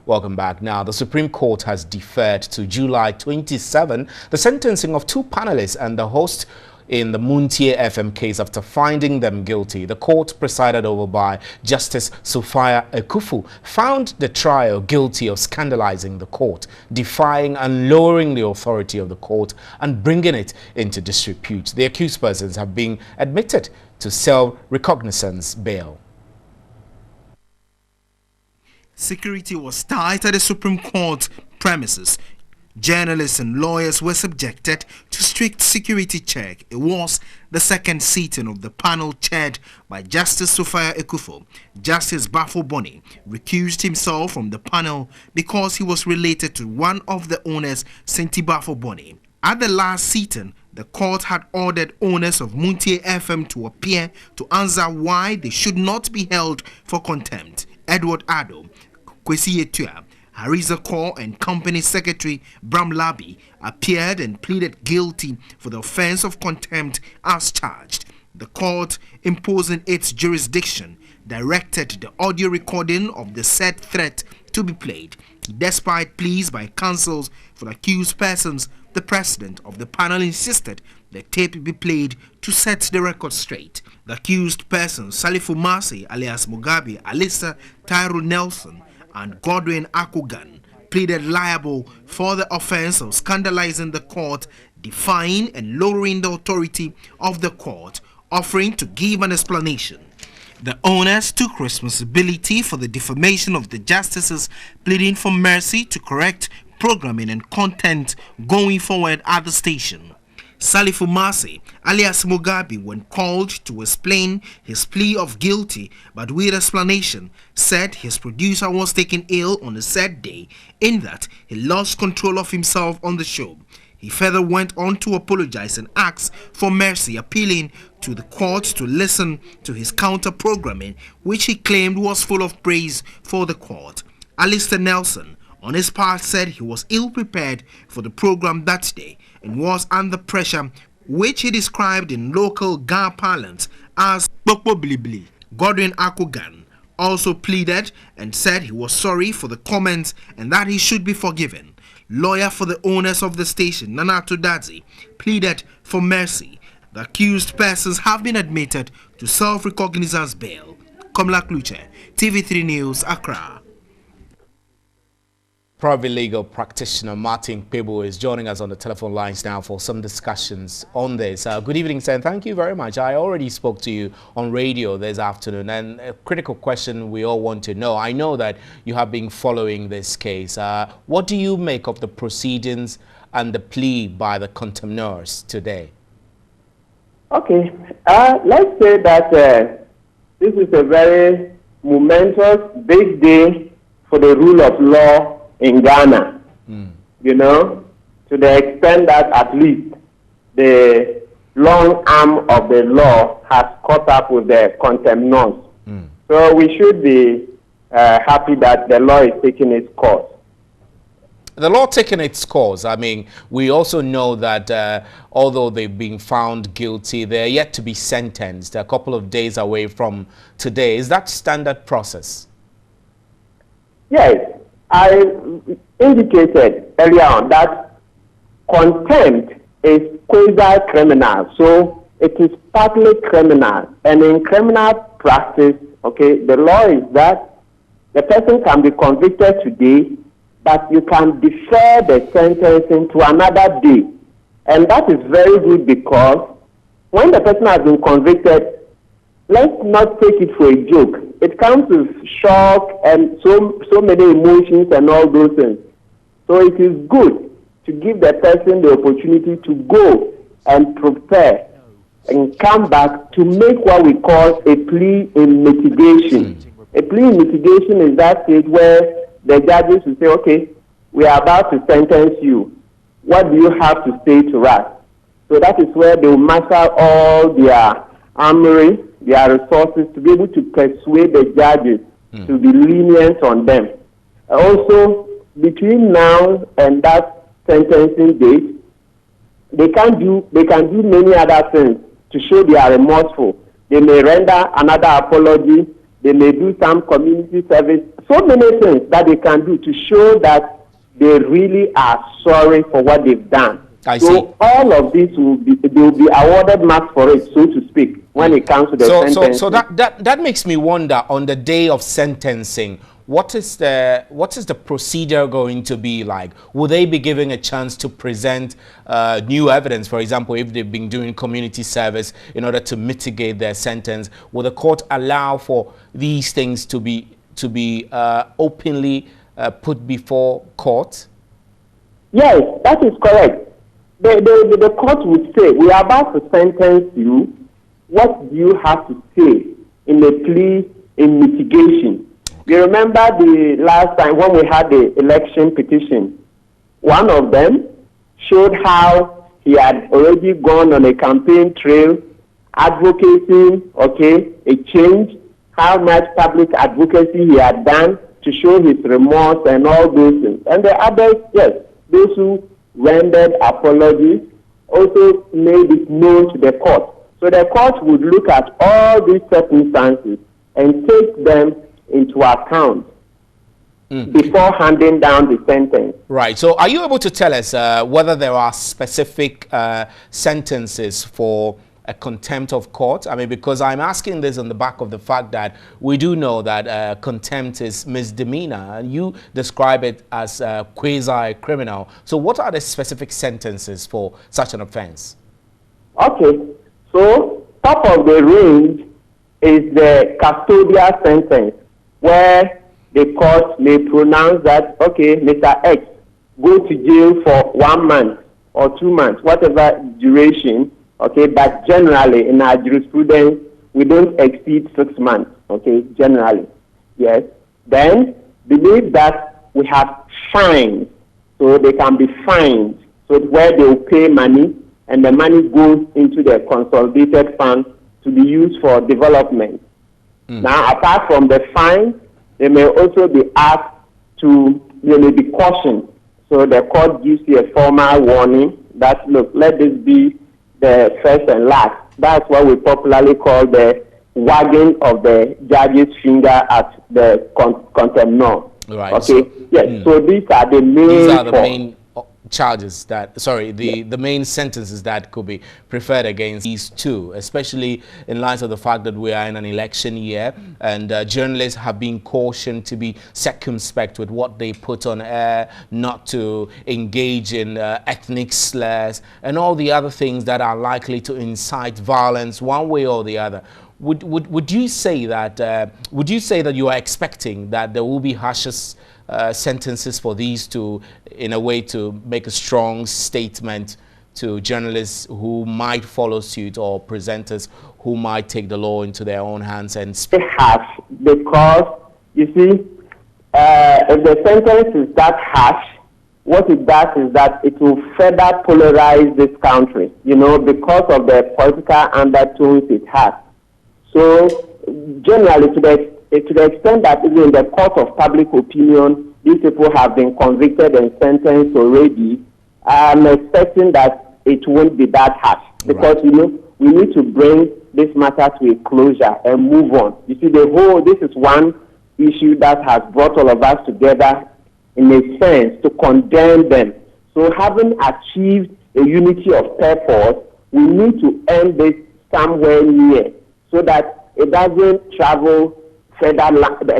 Welcome back. Now, the Supreme Court has deferred to July 27 the sentencing of two panelists and the host in the MontieFm case after finding them guilty. The court, presided over by Justice Sophia Ekufu, found the trio guilty of scandalizing the court, defying and lowering the authority of the court and bringing it into disrepute. The accused persons have been admitted to self-recognizance bail. Security was tight at the Supreme Court premises. Journalists and lawyers were subjected to strict security check. It was the second sitting of the panel chaired by Justice Sophia Ekufu. Justice Bafo Boni recused himself from the panel because he was related to one of the owners, Senti Bafo Boni. At the last sitting, the court had ordered owners of MontieFm to appear to answer why they should not be held for contempt. Edward Ado, Kwesi Etua, Hariza Kaur and Company Secretary Bram Labi appeared and pleaded guilty for the offense of contempt as charged. The court, imposing its jurisdiction, directed the audio recording of the said threat to be played. Despite pleas by counsels for the accused persons, the president of the panel insisted the tape be played to set the record straight. The accused persons, Salifu Masi alias Mugabe, Alisa Tyro Nelson, and Godwin Akugan, pleaded liable for the offense of scandalizing the court, defying and lowering the authority of the court, offering to give an explanation. The owners took responsibility for the defamation of the justices, pleading for mercy to correct programming and content going forward at the station. Salifu Masi, alias Mugabe, when called to explain his plea of guilty but with explanation, said his producer was taken ill on the said day, in that he lost control of himself on the show. He further went on to apologize and ask for mercy, appealing to the court to listen to his counter-programming, which he claimed was full of praise for the court. Alistair Nelson, on his part, said he was ill-prepared for the program that day and was under pressure, which he described in local Ga parlance as Bokbo Blibli. Godwin Akugan also pleaded and said he was sorry for the comments and that he should be forgiven. Lawyer for the owners of the station, Nanato Dadzi, pleaded for mercy. The accused persons have been admitted to self-recognizance bail. Komla Kluche, TV3 News, Accra. Private legal practitioner Martin Pebo is joining us on the telephone lines now for some discussions on this. Good evening, sir, and thank you very much. I already spoke to you on radio this afternoon, and a critical question we all want to know. I know that you have been following this case. What do you make of the proceedings and the plea by the contemnors today? Okay, let's say that this is a very momentous, big day for the rule of law in Ghana, you know, to the extent that at least the long arm of the law has caught up with the contemnors. So we should be happy that the law is taking its course. The law taking its course. I mean, we also know that although they've been found guilty, they're yet to be sentenced a couple of days away from today. Is that standard process? Yes. I indicated earlier on that contempt is quasi-criminal, so it is partly criminal. And in criminal practice, okay, the law is that the person can be convicted today, but you can defer the sentencing to another day. And that is very good because when the person has been convicted, let's not take it for a joke. It comes with shock and so many emotions and all those things. So it is good to give the person the opportunity to go and prepare and come back to make what we call a plea in mitigation. A plea in mitigation is that stage where the judges will say, okay, we are about to sentence you. What do you have to say to us? So that is where they will muster all their armory, their resources to be able to persuade the judges to be lenient on them. Also, between now and that sentencing date, they can do many other things to show they are remorseful. They may render another apology. They may do some community service. So many things that they can do to show that they really are sorry for what they've done. I see. So all of this they will be awarded marks for it, so to speak, when it comes to the sentence. So that makes me wonder, on the day of sentencing, what is the procedure going to be like? Will they be given a chance to present new evidence? For example, if they've been doing community service in order to mitigate their sentence, will the court allow for these things to be openly put before court? Yes, that is correct. The court would say, we are about to sentence you. What do you have to say in the plea in mitigation? You remember the last time when we had the election petition, one of them showed how he had already gone on a campaign trail advocating, a change, how much public advocacy he had done to show his remorse and all those things. And the others, yes, those who rendered apologies also made it known to the court. So the court would look at all these circumstances and take them into account before handing down the sentence. Right. So are you able to tell us whether there are specific sentences for a contempt of court? I mean, because I'm asking this on the back of the fact that we do know that contempt is misdemeanor, and you describe it as quasi-criminal. So what are the specific sentences for such an offense? Okay. So top of the range is the custodial sentence, where the court may pronounce that, Mr. X, go to jail for 1 month or 2 months, whatever duration, but generally in our jurisprudence, we don't exceed 6 months, generally, yes. Then, believe that we have fines, so they can be fined, so where they will pay money, and the money goes into the consolidated fund to be used for development. Now, apart from the fine, they may also be asked they may be cautioned. So the court gives you a formal warning that, look, let this be the first and last. That's what we popularly call the wagging of the judge's finger at the contemnor. Right. Okay. Yes. So these are the main charges that, the main sentences that could be preferred against these two, especially in light of the fact that we are in an election year and journalists have been cautioned to be circumspect with what they put on air, not to engage in ethnic slurs and all the other things that are likely to incite violence one way or the other. Would you say that you are expecting that there will be harsher sentences for these two, in a way to make a strong statement to journalists who might follow suit or presenters who might take the law into their own hands and speak? Harsh, because you see, if the sentence is that harsh, what it does is that it will further polarize this country, because of the political undertones it has. So generally, to the extent that even in the court of public opinion, these people have been convicted and sentenced already, I'm expecting that it won't be that harsh. Because, we need to bring this matter to a closure and move on. You see, this is one issue that has brought all of us together in a sense to condemn them. So having achieved a unity of purpose, we need to end this somewhere near so that it doesn't travel further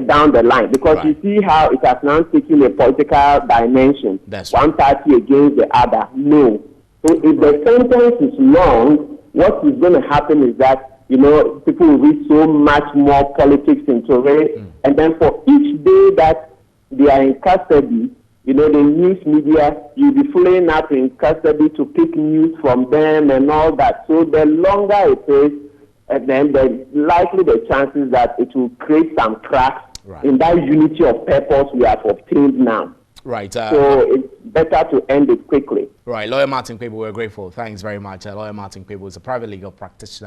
down the line, because you see how it has now taken a political dimension. That's one party against the other. No. So if the sentence is long, what is going to happen is that, people will read so much more politics into it. And then for each day that they are in custody, the news media, you'll be following up in custody to pick news from them and all that. So the longer it is, and then the likely the chances that it will create some cracks in that unity of purpose we have obtained now. Right. So it's better to end it quickly. Right. Lawyer Martin Kpebu, we're grateful. Thanks very much. Lawyer Martin Kpebu is a private legal practitioner